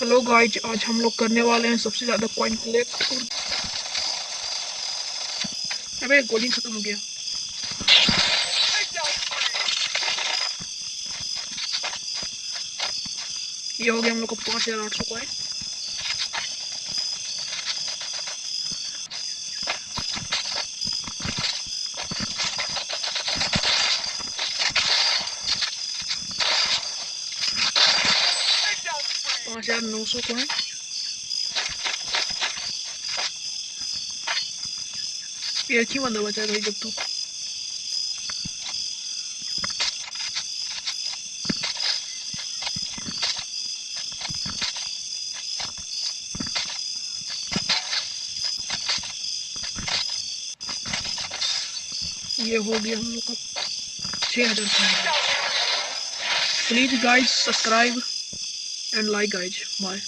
Hello guys, आज हम लोग करने वाले हैं सबसे ज्यादा कॉइन कलेक्ट। और अबे गोली खत्म हो गया। ये हो गया हम लोग को 5800 कॉइन। पाँच 5900 कॉइन। ये एक ही बंदा बचा है भाई जब तू। ये हो गया हम लोग का 6000 coin. Please guys subscribe and like guys. Bye.